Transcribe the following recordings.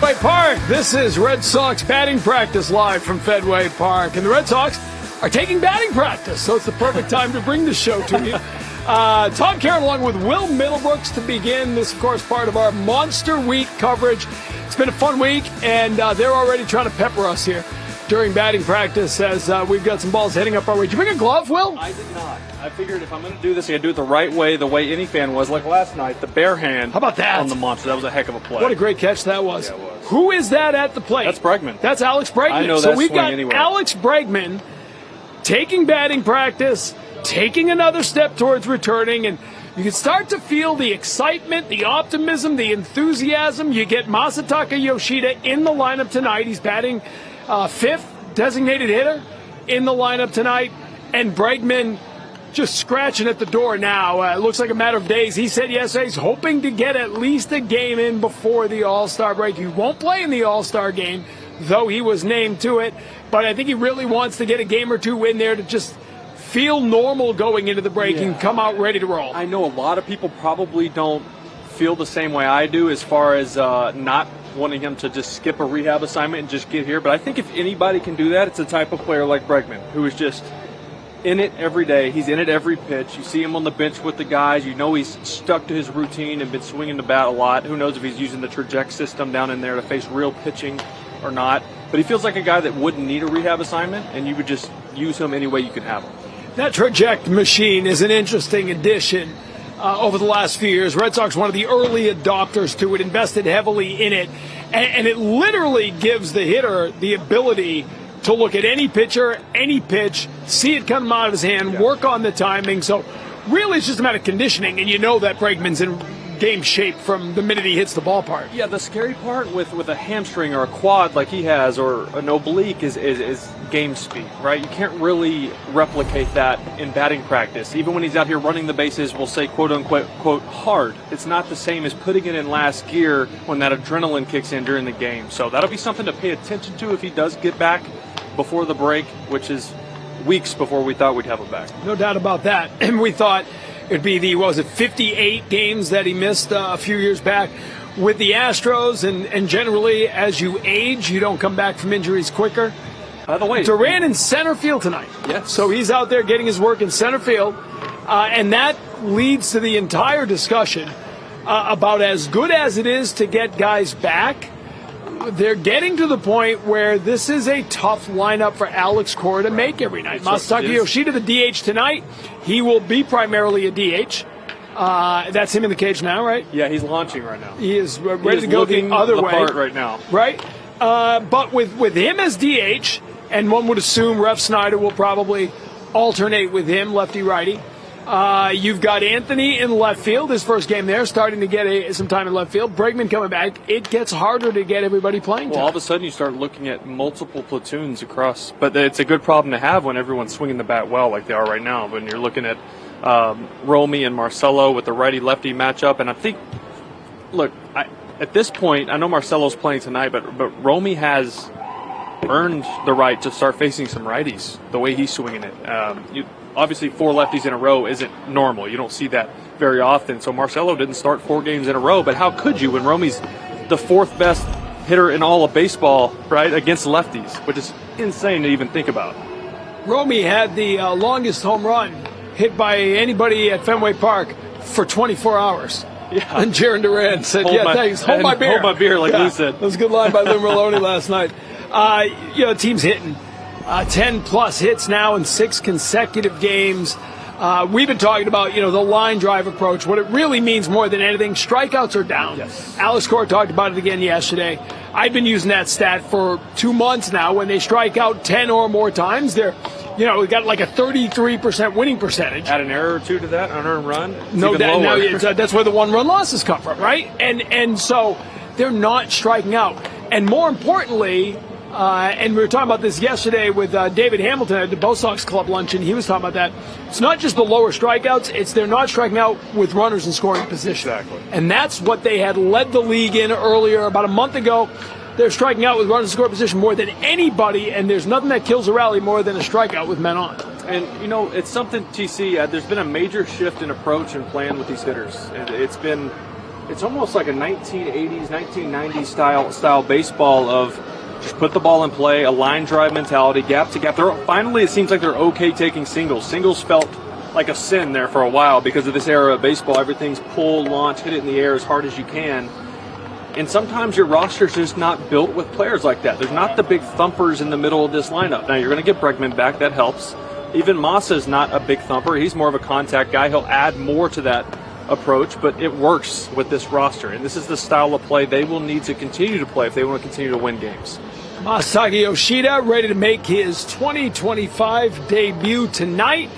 Fenway Park. This is Red Sox batting practice live from Fenway Park. And the Red Sox are taking batting practice, so it's the perfect time to bring the show to you. Tom Caron along with Will Middlebrooks to begin. This, of course, part of our Monster Week coverage. It's been a fun week, and they're already trying to pepper us here during batting practice as we've got some balls heading up our way. Did you bring a glove, Will? I did not. I figured if I'm going to do this, I got to do it the right way, the way any fan was. Like last night, the bare hand. How about that? On the monster. That was a heck of a play. What a great catch that was. Yeah, it was. Who is that at the plate? That's Bregman. That's Alex Bregman. I know so that we've swing got anywhere. Alex Bregman taking batting practice, taking another step towards returning, and you can start to feel the excitement, the optimism, the enthusiasm. You get Masataka Yoshida in the lineup tonight. He's batting fifth designated hitter in the lineup tonight, and Bregman just scratching at the door now. It looks like a matter of days. He said yesterday he's hoping to get at least a game in before the All-Star break. He won't play in the All-Star game, though he was named to it, but I think he really wants to get a game or two in there to just feel normal going into the break and come out ready to roll. I know a lot of people probably don't feel the same way I do as far as not wanting him to just skip a rehab assignment and just get here, but I think if anybody can do that, it's a type of player like Bregman, who is just in it every day. He's in it every pitch. You see him on the bench with the guys. You know he's stuck to his routine and been swinging the bat a lot. Who knows if he's using the traject system down in there to face real pitching or not. But he feels like a guy that wouldn't need a rehab assignment, and you would just use him any way you could have him. That traject machine is an interesting addition over the last few years. Red Sox, one of the early adopters to it, invested heavily in it. And it literally gives the hitter the ability to look at any pitcher, any pitch, see it come out of his hand, work on the timing. So really it's just a matter of conditioning, and you know that Bregman's in game shape from the minute he hits the ballpark. Yeah, the scary part with a hamstring or a quad like he has or an oblique is game speed, right? You can't really replicate that in batting practice. Even when he's out here running the bases, we'll say quote-unquote quote hard. It's not the same as putting it in last gear when that adrenaline kicks in during the game. So that'll be something to pay attention to if he does get back before the break, which is weeks before we thought we'd have him back. No doubt about that. And we thought it'd be the 58 games that he missed a few years back with the Astros, and generally as you age, you don't come back from injuries quicker. By the way, Duran in center field tonight. Yes. So he's out there getting his work in center field, and that leads to the entire discussion about as good as it is to get guys back. They're getting to the point where this is a tough lineup for Alex Cora to make every night. Masataka Yoshida, the DH tonight. He will be primarily a DH. That's him in the cage now, right? Yeah, he's launching right now. He is ready to go the other way. Part right now. Right? But with him as DH, and one would assume Ref Snyder will probably alternate with him, lefty-righty. You've got Anthony in left field, his first game there, starting to get some time in left field. Bregman coming back. It gets harder to get everybody playing time. Well, all of a sudden you start looking at multiple platoons across. But it's a good problem to have when everyone's swinging the bat well like they are right now. When you're looking at Romy and Marcelo with the righty-lefty matchup. And I think, look, at this point, I know Marcelo's playing tonight, but Romy has earned the right to start facing some righties the way he's swinging it. Obviously, 4 lefties in a row isn't normal. You don't see that very often. So Marcelo didn't start 4 games in a row. But how could you when Romy's the 4th best hitter in all of baseball, right, against lefties, which is insane to even think about. Romy had the longest home run hit by anybody at Fenway Park for 24 hours. Yeah. And Jarren Duran said, thanks. Hold my beer. Hold my beer, like Lou said. That was a good line by Lou Merloni last night. Team's hitting 10-plus hits now in 6 consecutive games. We've been talking about, the line drive approach. What it really means more than anything, strikeouts are down. Yes. Alex Cora talked about it again yesterday. I've been using that stat for 2 months now. When they strike out 10 or more times, they're, we got like a 33% winning percentage. Add an error or two to that, unearned run. No, that's where the 1-run losses come from, right? And so they're not striking out. And more importantly, and we were talking about this yesterday with David Hamilton at the Bo Sox Club luncheon. He was talking about that. It's not just the lower strikeouts. It's they're not striking out with runners in scoring position. Exactly. And that's what they had led the league in earlier. About a month ago, they're striking out with runners in scoring position more than anybody, and there's nothing that kills a rally more than a strikeout with men on. And, it's something, TC, there's been a major shift in approach and plan with these hitters. It's been it's almost like a 1980s, 1990s style baseball of just put the ball in play, a line drive mentality, gap to gap. Finally, it seems like they're okay taking singles. Singles felt like a sin there for a while because of this era of baseball. Everything's pull, launch, hit it in the air as hard as you can. And sometimes your roster's just not built with players like that. There's not the big thumpers in the middle of this lineup. Now, you're going to get Bregman back. That helps. Even Masa's not a big thumper. He's more of a contact guy. He'll add more to that approach, but it works with this roster. And this is the style of play they will need to continue to play if they want to continue to win games. Masataka Yoshida ready to make his 2025 debut tonight.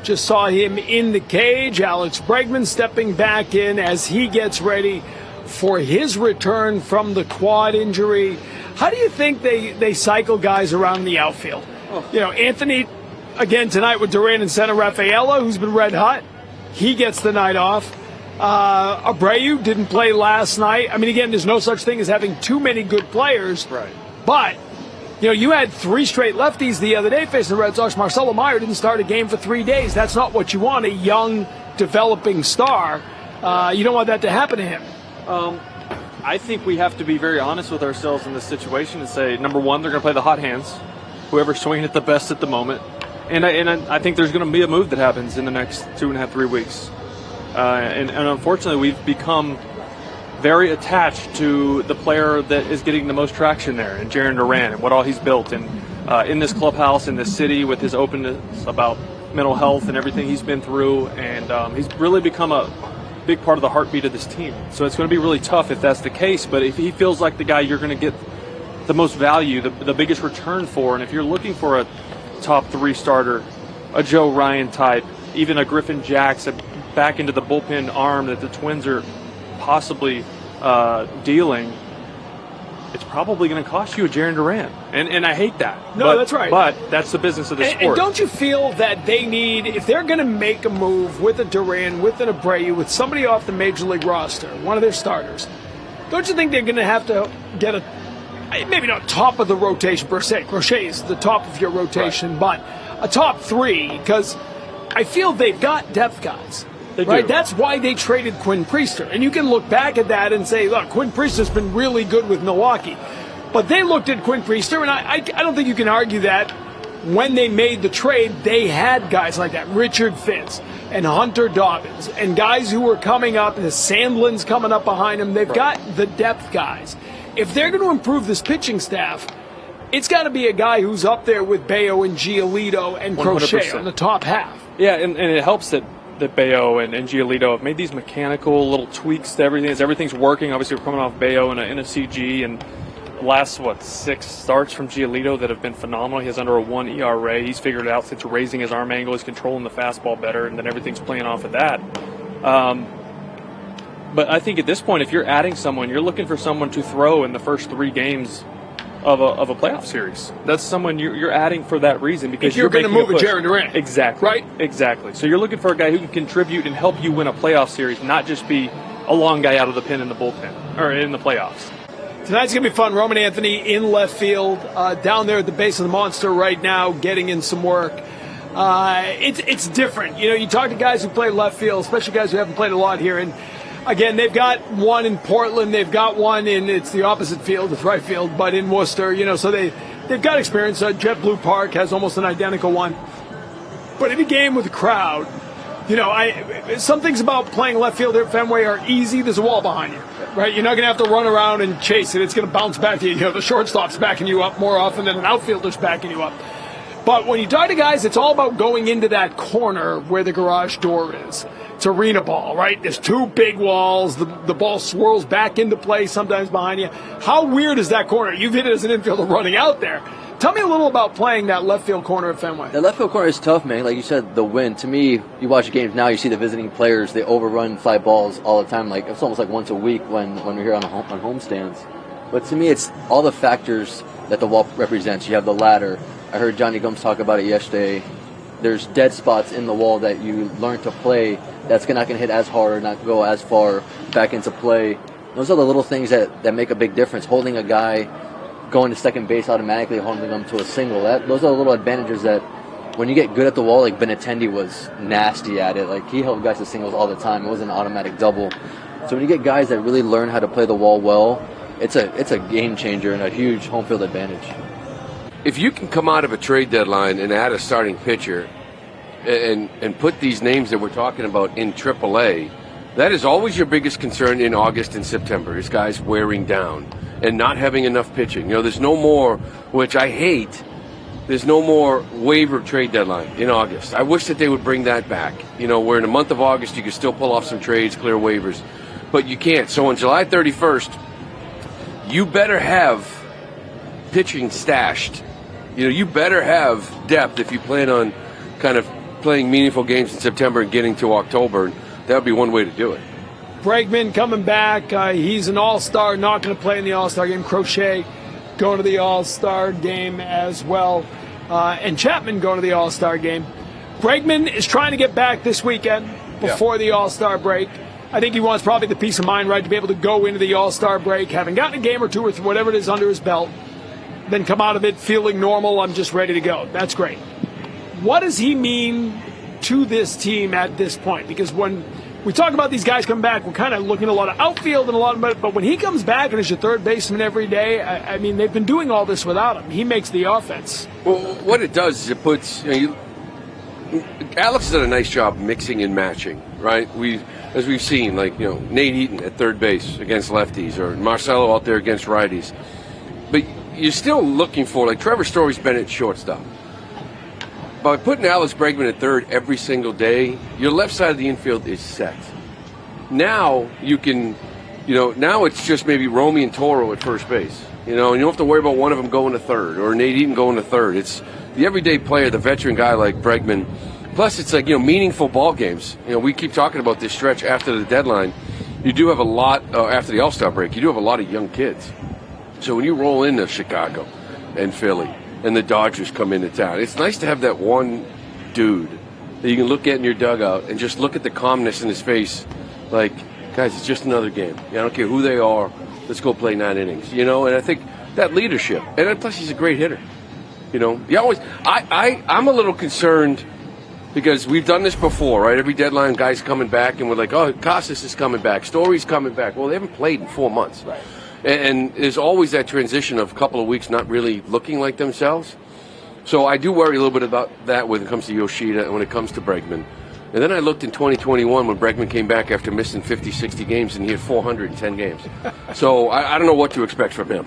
Just saw him in the cage. Alex Bregman stepping back in as he gets ready for his return from the quad injury. How do you think they cycle guys around the outfield? You know, Anthony, again tonight with Duran and center, Rafaela, who's been red hot, he gets the night off. Abreu didn't play last night. I mean, again, there's no such thing as having too many good players. Right. But, you know, you had 3 straight lefties the other day facing the Red Sox. Marcelo Meyer didn't start a game for 3 days. That's not what you want, a young, developing star. You don't want that to happen to him. I think we have to be very honest with ourselves in this situation and say, number one, they're going to play the hot hands, whoever's swinging it the best at the moment. And I think there's going to be a move that happens in the next 2.5, 3 weeks. And unfortunately, we've become very attached to the player that is getting the most traction there, and Jarren Duran, and what all he's built, and in this clubhouse, in this city, with his openness about mental health and everything he's been through, and he's really become a big part of the heartbeat of this team. So it's going to be really tough if that's the case, but if he feels like the guy you're going to get the most value, the biggest return for, and if you're looking for a top 3 starter, a Joe Ryan type, even a Griffin Jackson, back into the bullpen arm that the Twins are possibly dealing, it's probably going to cost you a Jarren Duran. And I hate that. No, that's right. But that's the business of the sport. And don't you feel that they need, if they're going to make a move with a Duran, with an Abreu, with somebody off the Major League roster, one of their starters, don't you think they're going to have to get a, maybe not top of the rotation per se, Crochet is the top of your rotation, right, but a top 3, because I feel they've got depth guys. Right, that's why they traded Quinn Priester. And you can look back at that and say, look, Quinn Priester's been really good with Milwaukee. But they looked at Quinn Priester, and I don't think you can argue that when they made the trade, they had guys like that, Richard Fitz and Hunter Dobbins, and guys who were coming up, and the Sandlin's coming up behind them. They've got the depth guys. If they're going to improve this pitching staff, it's got to be a guy who's up there with Bayo and Giolito and 100%. Crochet on the top half. Yeah, and it helps that Bayo and Giolito have made these mechanical little tweaks to everything. As everything's working, obviously we're coming off Bayo in a CG, and the last, 6 starts from Giolito that have been phenomenal. He has under a 1 ERA. He's figured it out since raising his arm angle. He's controlling the fastball better, and then everything's playing off of that. But I think at this point, if you're adding someone, you're looking for someone to throw in the first 3 games of a playoff series. That's someone you're adding for that reason, because if you're going to move a Jarren Duran. Exactly. Right? Exactly. So you're looking for a guy who can contribute and help you win a playoff series, not just be a long guy out of the pen in the bullpen or in the playoffs. Tonight's going to be fun. Roman Anthony in left field, down there at the base of the monster right now, getting in some work. It's different. You know, you talk to guys who play left field, especially guys who haven't played a lot here, and again, they've got one in Portland. They've got one it's the opposite field, it's right field, but in Worcester, you know, so they've got experience. JetBlue Park has almost an identical one. But in a game with a crowd, you know, some things about playing left field here at Fenway are easy. There's a wall behind you, right? You're not going to have to run around and chase it. It's going to bounce back to you. You know, the shortstop's backing you up more often than an outfielder's backing you up. But when you talk to guys, it's all about going into that corner where the garage door is. It's arena ball, right? There's 2 big walls. The ball swirls back into play sometimes behind you. How weird is that corner? You've hit it as an infielder running out there. Tell me a little about playing that left field corner at Fenway. The left field corner is tough, man. Like you said, the wind. To me, you watch games now, you see the visiting players, they overrun fly balls all the time. Like it's almost like once a week when we're here on homestands. But to me, it's all the factors that the wall represents. You have the ladder. I heard Johnny Gums talk about it yesterday. There's dead spots in the wall that you learn to play that's not going to hit as hard or not go as far back into play. Those are the little things that make a big difference. Holding a guy, going to second base automatically, holding them to a single. Those are the little advantages that when you get good at the wall, like Benintendi was nasty at it. Like he held guys to singles all the time. It wasn't an automatic double. So when you get guys that really learn how to play the wall well, it's a game changer and a huge home field advantage. If you can come out of a trade deadline and add a starting pitcher and put these names that we're talking about in AAA, that is always your biggest concern in August and September, is guys wearing down and not having enough pitching. There's no more, which I hate, there's no more waiver trade deadline in August. I wish that they would bring that back. Where in the month of August you can still pull off some trades, clear waivers, but you can't. So on July 31st, you better have pitching stashed. You better have depth if you plan on kind of playing meaningful games in September and getting to October. That would be one way to do it. Bregman coming back. He's an all-star, not going to play in the all-star game. Crochet going to the all-star game as well. And Chapman going to the all-star game. Bregman is trying to get back this weekend before the all-star break. I think he wants probably the peace of mind, right, to be able to go into the all-star break, having gotten a game or two or whatever it is under his belt, then come out of it feeling normal. I'm just ready to go. That's great. What does he mean to this team at this point? Because when we talk about these guys coming back, we're kind of looking at a lot of outfield and a lot of, but when he comes back and is your third baseman every day, I mean, they've been doing all this without him. He makes the offense. Well, what it does is it puts, Alex has done a nice job mixing and matching, right? As we've seen, Nate Eaton at third base against lefties, or Marcelo out there against righties. But you're still looking for, Trevor Story's been at shortstop. By putting Alex Bregman at third every single day, your left side of the infield is set. Now you can, now it's just maybe Romy and Toro at first base. And you don't have to worry about one of them going to third or Nate Eaton going to third. It's the everyday player, the veteran guy like Bregman. Plus, it's meaningful ball games. We keep talking about this stretch after the deadline. You do have a lot, after the All-Star break, you do have a lot of young kids. So when you roll into Chicago and Philly, and the Dodgers come into town, it's nice to have that one dude that you can look at in your dugout and just look at the calmness in his face. Like, guys, it's just another game. I don't care who they are. Let's go play 9 innings. And I think that leadership. And then plus, he's a great hitter. You always. I'm a little concerned because we've done this before, right? Every deadline, guys coming back, and we're like, oh, Casas is coming back, Story's coming back. Well, they haven't played in 4 months. Right. And there's always that transition of a couple of weeks not really looking like themselves. So I do worry a little bit about that when it comes to Yoshida and when it comes to Bregman. And then I looked in 2021 when Bregman came back after missing 50, 60 games, and he had 410 games. So I don't know what to expect from him.